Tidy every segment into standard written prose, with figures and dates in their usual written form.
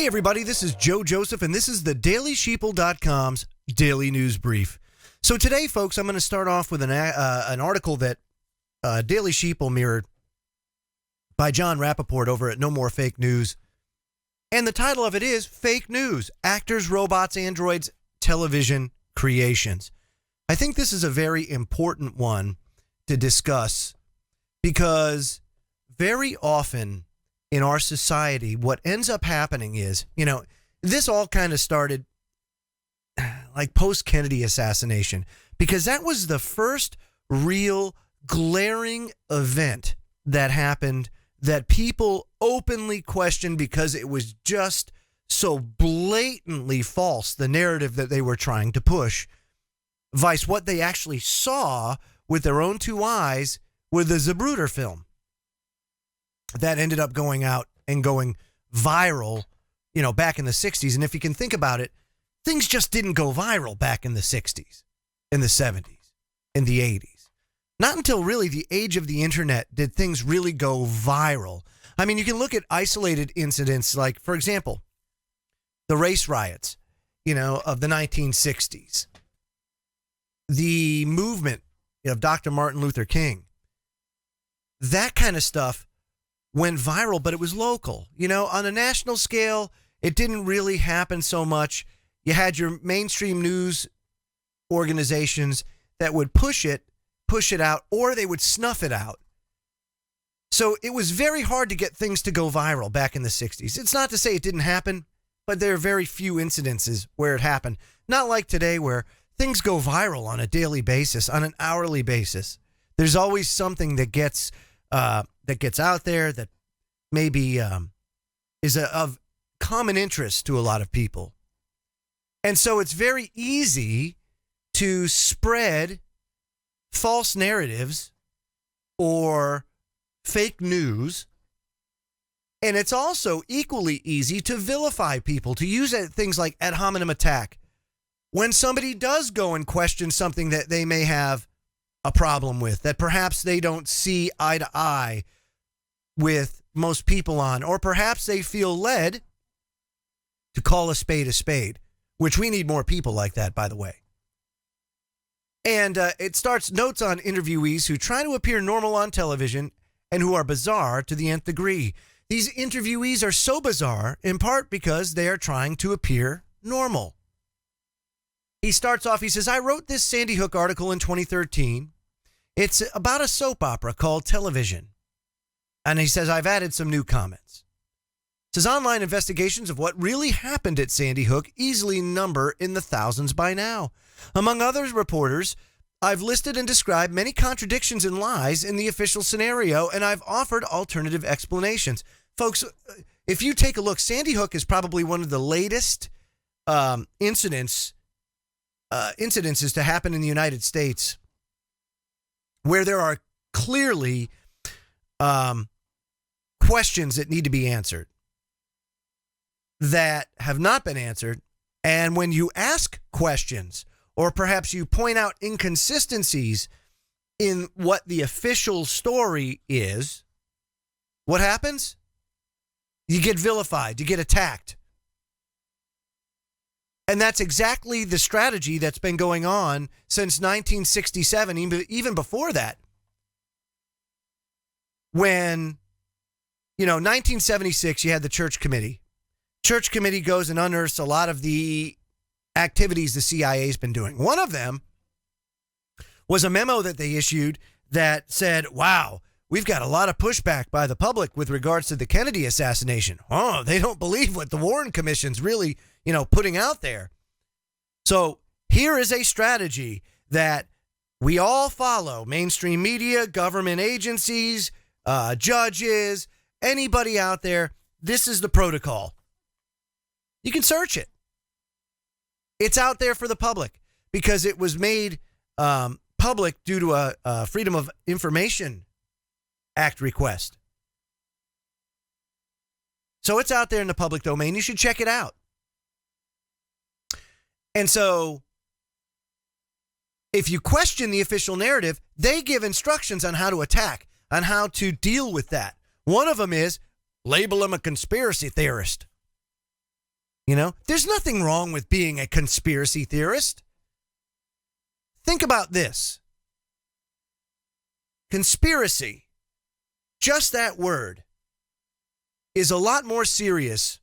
Hey everybody, this is Joe Joseph, and this is the DailySheeple.com's Daily News Brief. So today, folks, I'm going to start off with an article that Daily Sheeple mirrored by John Rappaport over at No More Fake News. And the title of it is Fake News, Actors, Robots, Androids, Television Creations. I think this is a very important one to discuss because very often in our society, what ends up happening is, this all kind of started like post-Kennedy assassination, because that was the first real glaring event that happened that people openly questioned because it was just so blatantly false, the narrative that they were trying to push, vice what they actually saw with their own two eyes with the Zapruder film. That ended up going out and going viral, back in the 60s. And if you can think about it, things just didn't go viral back in the 60s, in the 70s, in the 80s. Not until really the age of the internet did things really go viral. I mean, you can look at isolated incidents like, for example, the race riots, of the 1960s. The movement of Dr. Martin Luther King. That kind of stuff went viral, but it was local. On a national scale, it didn't really happen so much. You had your mainstream news organizations that would push it out, or they would snuff it out. So it was very hard to get things to go viral back in the 60s. It's not to say it didn't happen, but there are very few incidences where it happened. Not like today where things go viral on a daily basis, on an hourly basis. There's always something that gets out there that maybe is of common interest to a lot of people. And so it's very easy to spread false narratives or fake news. And it's also equally easy to vilify people, to use things like ad hominem attack. When somebody does go and question something that they may have a problem with, that perhaps they don't see eye to eye with most people on, or perhaps they feel led to call a spade, which we need more people like that, by the way. And it starts notes on interviewees who try to appear normal on television and who are bizarre to the nth degree. These interviewees are so bizarre in part because they are trying to appear normal. He starts off, he says, I wrote this Sandy Hook article in 2013. It's about a soap opera called Television. And he says, I've added some new comments. It says, online investigations of what really happened at Sandy Hook easily number in the thousands by now. Among other reporters, I've listed and described many contradictions and lies in the official scenario, and I've offered alternative explanations. Folks, if you take a look, Sandy Hook is probably one of the latest incidences to happen in the United States where there are clearly questions that need to be answered that have not been answered. And when you ask questions, or perhaps you point out inconsistencies in what the official story is, what happens? You get vilified, you get attacked. And that's exactly the strategy that's been going on since 1967, even before that. When, 1976, you had the Church Committee. Church Committee goes and unearths a lot of the activities the CIA's been doing. One of them was a memo that they issued that said, wow, we've got a lot of pushback by the public with regards to the Kennedy assassination. Oh, they don't believe what the Warren Commission's really putting out there. So here is a strategy that we all follow. Mainstream media, government agencies, judges, anybody out there. This is the protocol. You can search it. It's out there for the public because it was made public due to a Freedom of Information Act request. So it's out there in the public domain. You should check it out. And so if you question the official narrative, they give instructions on how to attack, on how to deal with that. One of them is label him a conspiracy theorist. There's nothing wrong with being a conspiracy theorist. Think about this. Conspiracy, just that word, is a lot more serious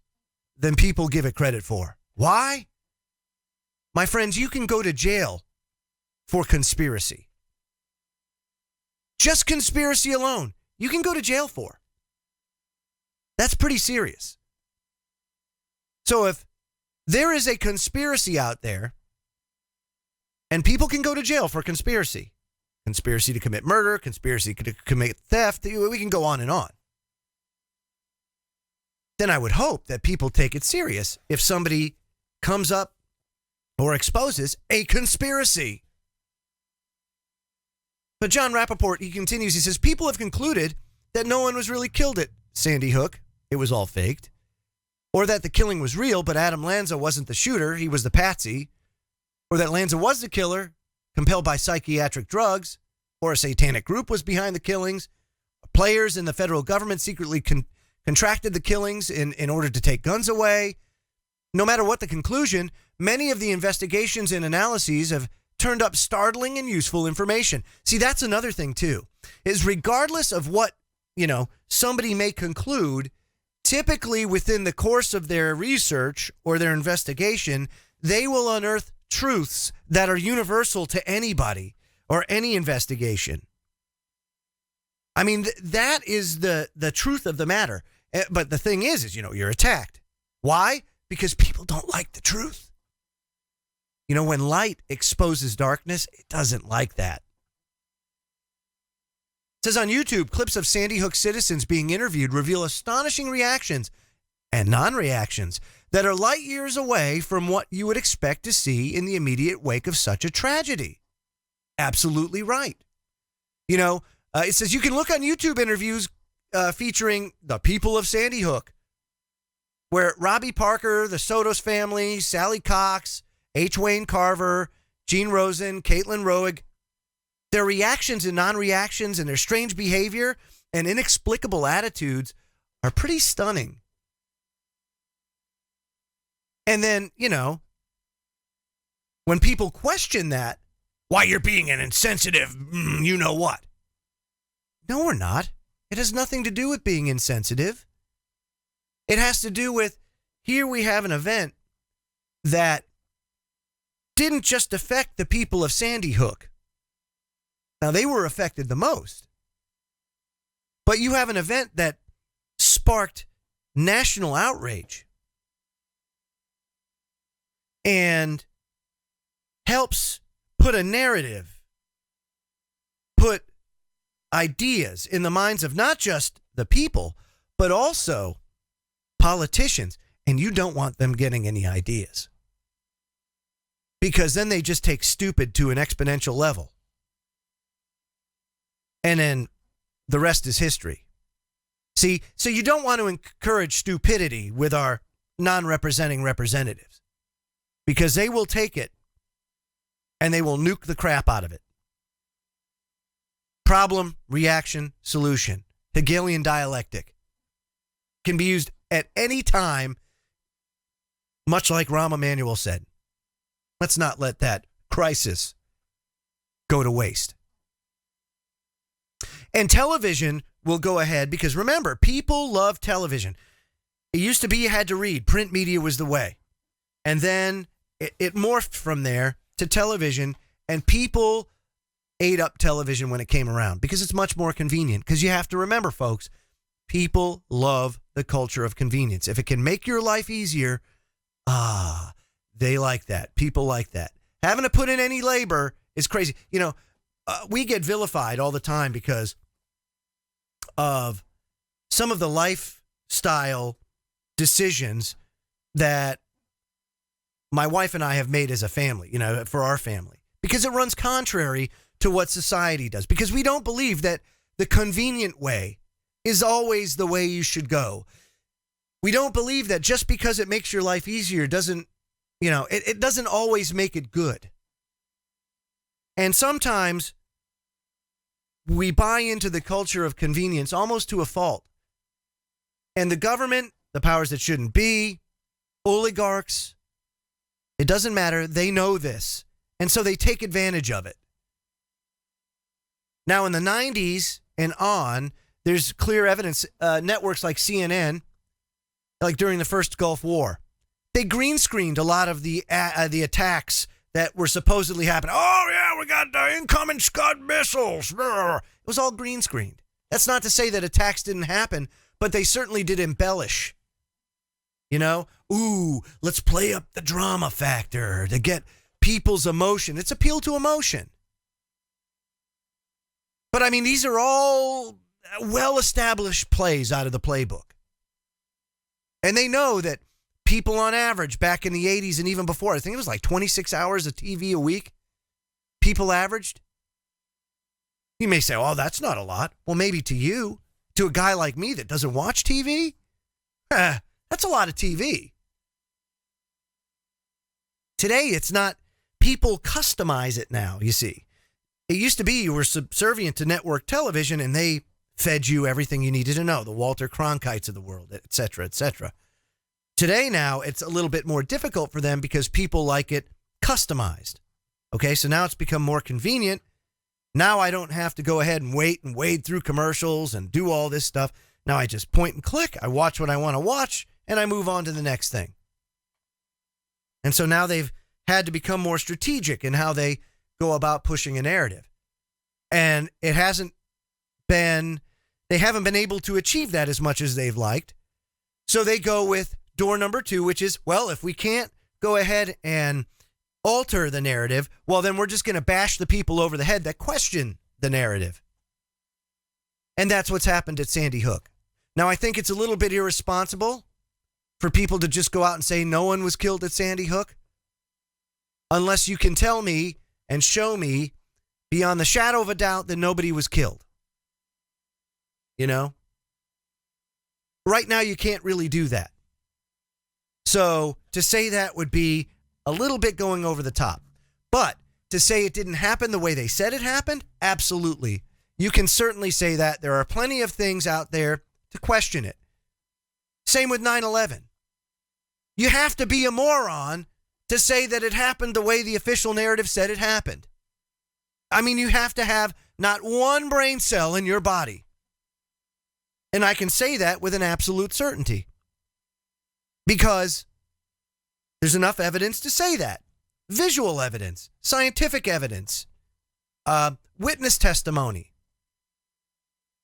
than people give it credit for. Why? My friends, you can go to jail for conspiracy. Just conspiracy alone, you can go to jail for. That's pretty serious. So if there is a conspiracy out there, and people can go to jail for conspiracy to commit murder, conspiracy to commit theft, we can go on and on. Then I would hope that people take it serious if somebody comes up or exposes a conspiracy. But John Rappaport, he continues, he says, people have concluded that no one was really killed at Sandy Hook. It was all faked. Or that the killing was real, but Adam Lanza wasn't the shooter, he was the patsy. Or that Lanza was the killer, compelled by psychiatric drugs, or a satanic group was behind the killings. Players in the federal government secretly contracted the killings in order to take guns away. No matter what the conclusion, many of the investigations and analyses have turned up startling and useful information. See, that's another thing, too, is regardless of what, somebody may conclude, typically within the course of their research or their investigation, they will unearth truths that are universal to anybody or any investigation. I mean, that is the truth of the matter. But the thing is, you're attacked. Why? Because people don't like the truth. When light exposes darkness, it doesn't like that. It says on YouTube, clips of Sandy Hook citizens being interviewed reveal astonishing reactions and non-reactions that are light years away from what you would expect to see in the immediate wake of such a tragedy. Absolutely right. It says you can look on YouTube interviews featuring the people of Sandy Hook, where Robbie Parker, the Sotos family, Sally Cox, H. Wayne Carver, Gene Rosen, Caitlin Roeg, their reactions and non-reactions and their strange behavior and inexplicable attitudes are pretty stunning. And then, when people question that, why you're being an insensitive, you-know-what. No, we're not. It has nothing to do with being insensitive. It has to do with, here we have an event that didn't just affect the people of Sandy Hook. Now, they were affected the most. But you have an event that sparked national outrage and helps put a narrative, put ideas in the minds of not just the people, but also politicians. And you don't want them getting any ideas, because then they just take stupid to an exponential level. And then the rest is history. See, so you don't want to encourage stupidity with our non-representing representatives, because they will take it and they will nuke the crap out of it. Problem, reaction, solution. Hegelian dialectic can be used at any time, much like Rahm Emanuel said. Let's not let that crisis go to waste. And television will go ahead, because remember, people love television. It used to be you had to read. Print media was the way. And then it morphed from there to television, and people ate up television when it came around because it's much more convenient. Because you have to remember, folks, people love the culture of convenience. If it can make your life easier, they like that. People like that. Having to put in any labor is crazy. We get vilified all the time because of some of the lifestyle decisions that my wife and I have made as a family, for our family, because it runs contrary to what society does, because we don't believe that the convenient way is always the way you should go. We don't believe that just because it makes your life easier doesn't, it doesn't always make it good. And sometimes we buy into the culture of convenience almost to a fault. And the government, the powers that shouldn't be, oligarchs. It doesn't matter. They know this. And so they take advantage of it. Now, in the 90s and on, there's clear evidence. Networks like CNN, like during the first Gulf War, they green screened a lot of the attacks that were supposedly happening. Oh, yeah, we got the incoming Scud missiles. It was all green screened. That's not to say that attacks didn't happen, but they certainly did embellish. You know, ooh, let's play up the drama factor to get people's emotion. It's appeal to emotion. But I mean, these are all well-established plays out of the playbook. And they know that people on average back in the 80s and even before, I think it was like 26 hours of TV a week, people averaged. You may say, oh, that's not a lot. Well, maybe to you, to a guy like me that doesn't watch TV, that's a lot of TV. Today, it's not. People customize it now, you see. It used to be you were subservient to network television and they fed you everything you needed to know, the Walter Cronkites of the world, et cetera, et cetera. Today now, it's a little bit more difficult for them because people like it customized. Okay, so now it's become more convenient. Now I don't have to go ahead and wait and wade through commercials and do all this stuff. Now I just point and click, I watch what I want to watch, and I move on to the next thing. And so now they've had to become more strategic in how they go about pushing a narrative. And they haven't been able to achieve that as much as they've liked. So they go with door number 2, which is, well, if we can't go ahead and alter the narrative, well, then we're just going to bash the people over the head that question the narrative. And that's what's happened at Sandy Hook. Now, I think it's a little bit irresponsible for people to just go out and say no one was killed at Sandy Hook, unless you can tell me and show me beyond the shadow of a doubt that nobody was killed. You know? Right now, you can't really do that. So to say that would be a little bit going over the top. But to say it didn't happen the way they said it happened, absolutely. You can certainly say that. There are plenty of things out there to question it. Same with 9/11. You have to be a moron to say that it happened the way the official narrative said it happened. I mean, you have to have not one brain cell in your body. And I can say that with an absolute certainty. Because there's enough evidence to say that. Visual evidence, scientific evidence, witness testimony.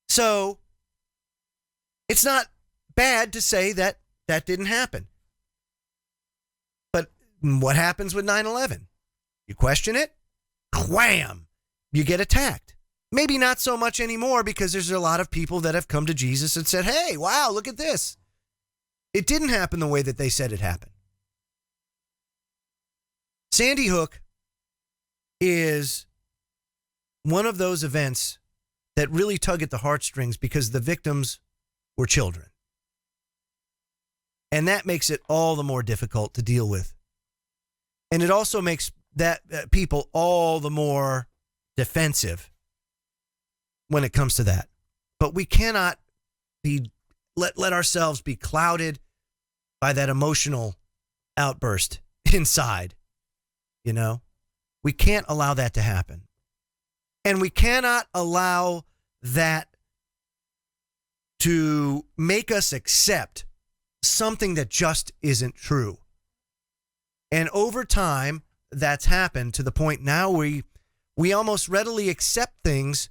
So it's not bad to say that that didn't happen. But what happens with 9/11? You question it, wham, you get attacked. Maybe not so much anymore because there's a lot of people that have come to Jesus and said, hey, wow, look at this. It didn't happen the way that they said it happened. Sandy Hook is one of those events that really tug at the heartstrings because the victims were children. And that makes it all the more difficult to deal with. And it also makes that people all the more defensive when it comes to that. But we cannot be let ourselves be clouded by that emotional outburst inside. You know, we can't allow that to happen. And we cannot allow that to make us accept something that just isn't true. And over time, that's happened to the point now we almost readily accept things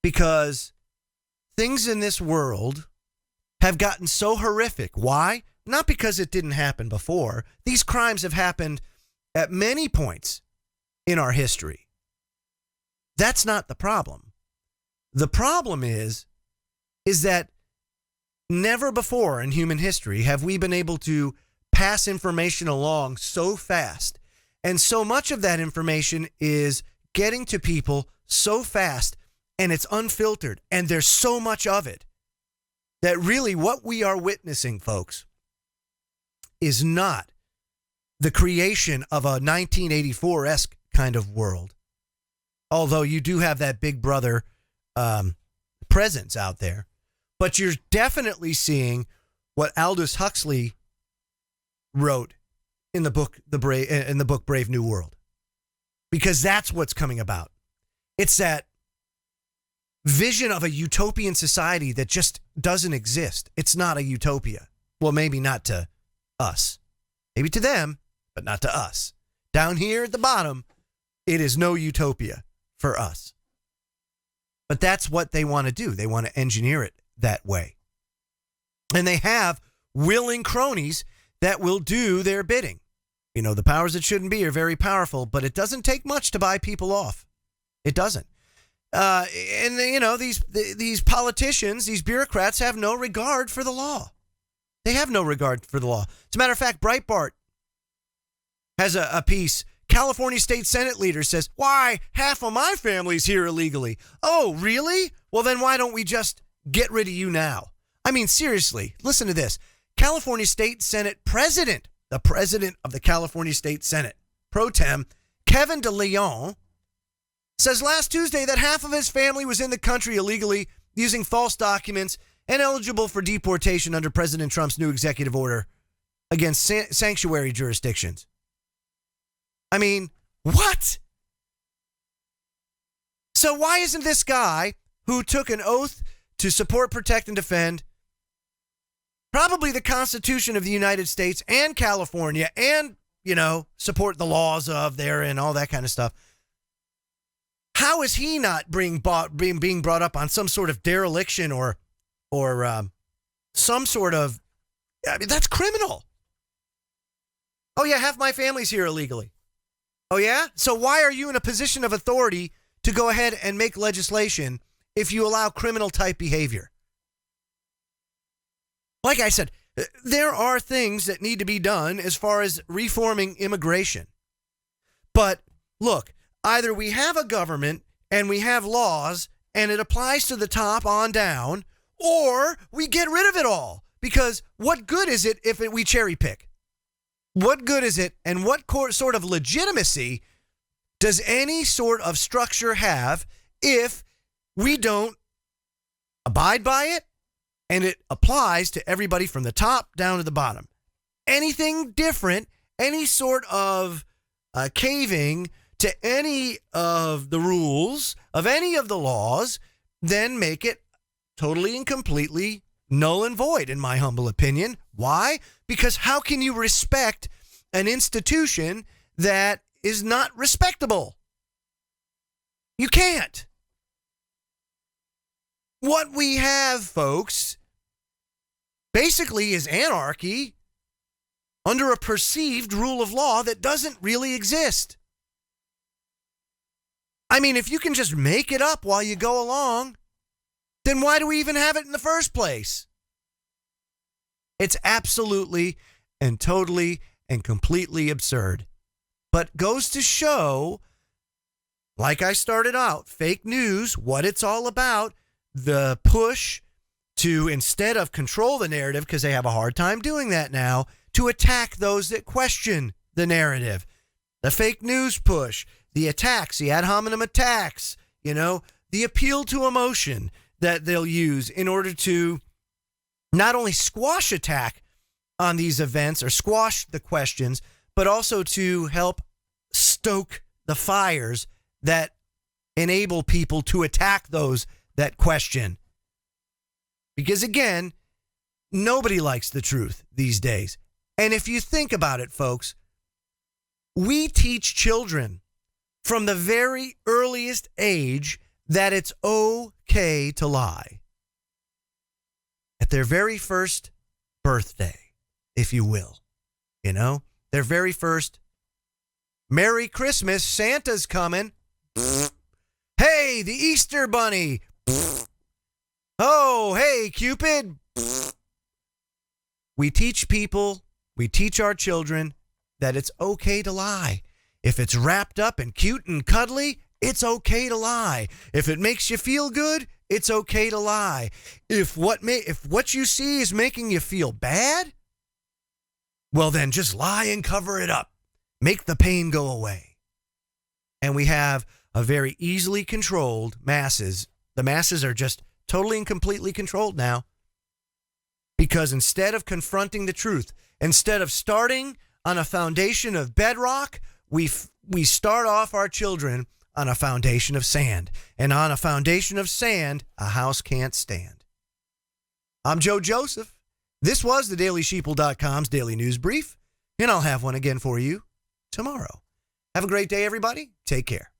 because things in this world have gotten so horrific. Why? Not because it didn't happen before. These crimes have happened at many points in our history. That's not the problem. The problem is that never before in human history have we been able to pass information along so fast. And so much of that information is getting to people so fast, and it's unfiltered, and there's so much of it that really what we are witnessing, folks, is not the creation of a 1984-esque kind of world. Although you do have that Big Brother presence out there. But you're definitely seeing what Aldous Huxley wrote in the book Brave New World, because that's what's coming about. It's that vision of a utopian society that just doesn't exist. It's not a utopia. Well, maybe not to us. Maybe to them, but not to us. Down here at the bottom, it is no utopia for us. But that's what they want to do. They want to engineer it that way. And they have willing cronies that will do their bidding. You know, the powers that shouldn't be are very powerful, but it doesn't take much to buy people off. It doesn't. And, you know, these politicians, these bureaucrats have no regard for the law. They have no regard for the law. As a matter of fact, Breitbart has a piece. California State Senate leader says, why, half of my family's here illegally. Oh, really? Well, then why don't we just get rid of you now? I mean, seriously, listen to this. California State Senate president, the president of the California State Senate, pro tem, Kevin DeLeon, says last Tuesday that half of his family was in the country illegally using false documents and eligible for deportation under President Trump's new executive order against sanctuary jurisdictions. I mean, what? So why isn't this guy who took an oath to support, protect, and defend probably the Constitution of the United States and California and, you know, support the laws of there and all that kind of stuff, how is he not being brought up on some sort of dereliction or some sort of, I mean, that's criminal. Oh, yeah, half my family's here illegally. Oh, yeah? So why are you in a position of authority to go ahead and make legislation if you allow criminal type behavior? Like I said, there are things that need to be done as far as reforming immigration. But look, either we have a government and we have laws and it applies to the top on down, or we get rid of it all. Because what good is it if we cherry pick? What good is it, and what sort of legitimacy does any sort of structure have if we don't abide by it and it applies to everybody from the top down to the bottom? Anything different, any sort of caving to any of the rules of any of the laws, then make it totally and completely null and void, in my humble opinion. Why? Because how can you respect an institution that is not respectable? You can't. What we have, folks, basically is anarchy under a perceived rule of law that doesn't really exist. I mean, if you can just make it up while you go along, then why do we even have it in the first place? It's absolutely and totally and completely absurd. But goes to show, like I started out, fake news, what it's all about, the push to, instead of control the narrative, because they have a hard time doing that now, to attack those that question the narrative. The fake news push, the attacks, the ad hominem attacks, you know, the appeal to emotion that they'll use in order to not only squash attack on these events or squash the questions, but also to help stoke the fires that enable people to attack those that question. Because again, nobody likes the truth these days. And if you think about it, folks, we teach children from the very earliest age that it's okay to lie. At their very first birthday, if you will, you know, their very first Merry Christmas, Santa's coming. Hey, the Easter Bunny. Oh, hey, Cupid. We teach people, we teach our children that it's okay to lie. If it's wrapped up and cute and cuddly, it's okay to lie. If it makes you feel good, it's okay to lie. If what you see is making you feel bad, well then just lie and cover it up. Make the pain go away. And we have a very easily controlled masses. The masses are just totally and completely controlled now. Because instead of confronting the truth Instead of starting on a foundation of bedrock, we start off our children on a foundation of sand. And on a foundation of sand, a house can't stand. I'm Joe Joseph. This was the DailySheeple.com's Daily News Brief, and I'll have one again for you tomorrow. Have a great day, everybody. Take care.